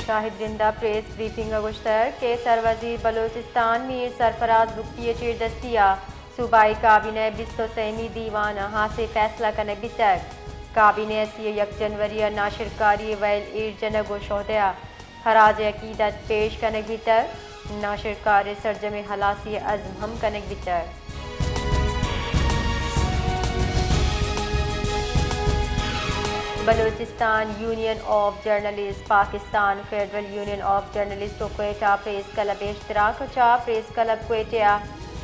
Shahid Rinda press briefing गुश्तर के सरवजीर बलोचिस्तान मीर सरफराज बुक्ति चीर दस्तिया सूबाई काबीने बिस्तो सहमी दीवान हासे फैसला कने बितक काबीने सी 1 जनवरी नाशिरकारी वैल ईर जनगो शोहदया हराज अकीदत पेश कनक बितर नाशिरकार सरजम हलासी अज़म हम कनक बितर Balochistan union of journalist Pakistan federal union of journalist Quetta press club इश्तराक चा press club Quetta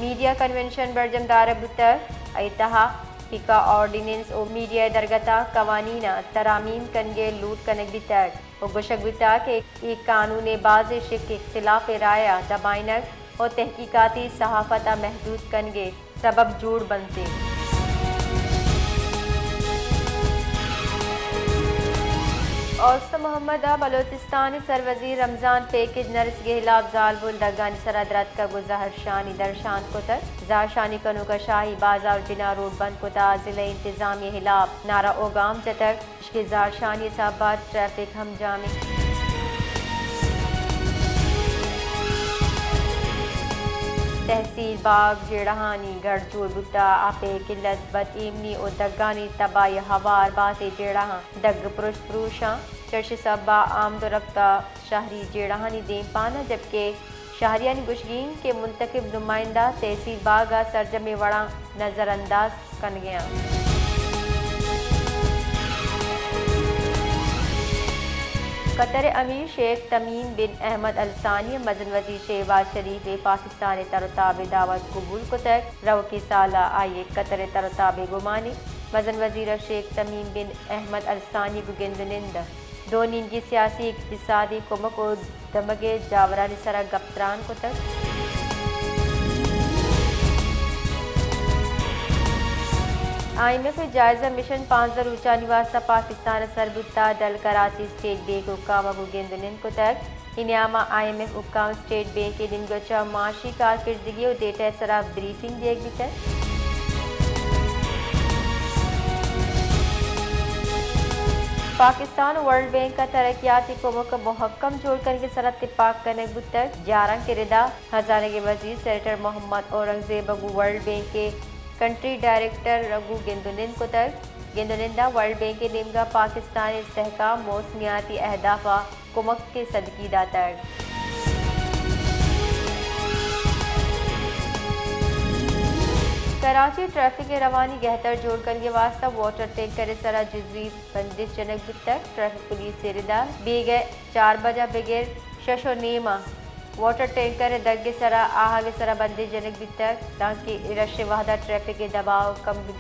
media convention बरजमदार बुतर अतहा पिका ऑर्डिनेंस और मीडिया दरगता कवानीना तरामीम कनगे लूट कनक बितर और गुशक बिता के एक कानून बाज शिक इख्तिलाफ राया दबाइनक और तहकीकाती सहाफता महदूद कनगे सबब जूड़ बनते और मोहम्मद बलोचिस्तान सरवजीर रमजान पैकेज नर्स के खिलाफ जालबुल दगानी सरदरत का गुजहर शानी दरशान कोतर जाशानी कनु का शाही बाजार बिना रोड बंद कोता जिले इंतजामी खिलाफ नारा ओगाम जतक इसके जाशानी साबाद ट्रैफिक हम जामी तहसील बाग जेड़हानी गढ़जोड़ बुता आपे किल्लत बद इमनी और दगानी तबाही हवार बाते जेड़हा दग पुरुष पुरुषा चर्च सबा आमद रफ्ता शहरी जेड़हानी दें पाना जबकि शहरियानी गुशगीन के मुंतखब नुमाइंदा तहसील बागा सरजमे वड़ा नज़रअंदाज कन गया कतर अमीर शेख तमीम बिन अहमद अल सानी मदन वजीर शहबाज शरीफ पाकिस्तान तरताब दावत कबूल को तक रव की साला आये कतर तरताब गुमानी मदन वजीर शेख तमीम बिन अहमद अल सानी गुगेंदनिंद दो नींगी सियासी इक़्तिसादी कुमक और दमगे जावरानी सरा गप्तरान को तक IMF जायजा मिशन 5000 ऊंचा निवासा पाकिस्तान सरबुता दल कराची स्टेट बैंक हुक्काम गुगेंदनिन को तक इनामा IMF हुक्काम स्टेट बैंक के दिन गोचा माशी कारकर्दगी और डेटा सरा ब्रीफिंग देख भी तक पाकिस्तान वर्ल्ड बैंक का तरक्याती कोमों का मुहक्कम जोड़ करके सरत इत्तेफाक करने तक 11 के रिदा खजाने के वजीर senator Mohammad Aurangzeb world bank के कंट्री डायरेक्टर रघु गेंदुनिंदा वर्ल्ड बैंक के निमगा पाकिस्तान इस्तेहकाम मौसमियाती अहदाफा कुमक के सदकी दातर कराची ट्रैफिक रवानी गहतर जोड़ कर ये वास्ता वाटर टैंकर सरा जुजवी बंदिश जनक तक ट्रैफिक पुलिस से रिदा बेगे 4 बजा बगैर शशो नेमा वाटर टैंकर दग्गे सरा आहागे सरा बंदी जनक भी तक ताकि रश वाहदा ट्रैफिक के दबाव कम भी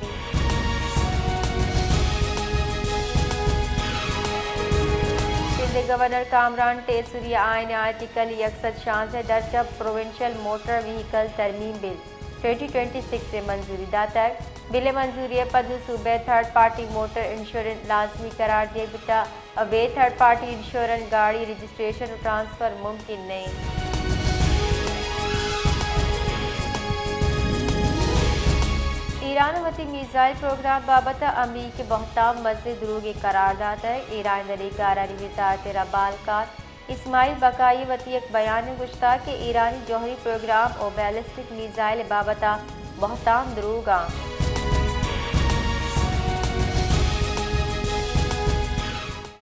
सिंध गवर्नर कामरान टेसुरिया आइन आर्टिकल 61 से दर्ज प्रोविंशियल मोटर व्हीकल तरमीम बिल 2026 से मंजूरी दाता बिल मंजूरी पद सूबे थर्ड पार्टी मोटर इंश्योरेंस लाजमी करार दिए बिता अवैध थर्ड पार्टी इंश्योरेंस गाड़ी रजिस्ट्रेशन और ट्रांसफर मुमकिन नहीं ईरान वती मिसाइल प्रोग्राम बाबत अमरीकी बहताम मस्जिद रूगी करार दाता है ईरान दलीकारानी वजारत रबालकात इस्माइल बकाई वती एक बयान गुश्ता के ईरानी जौहरी प्रोग्राम और बैलिस्टिक मिसाइल बाबत बहताम दरूगा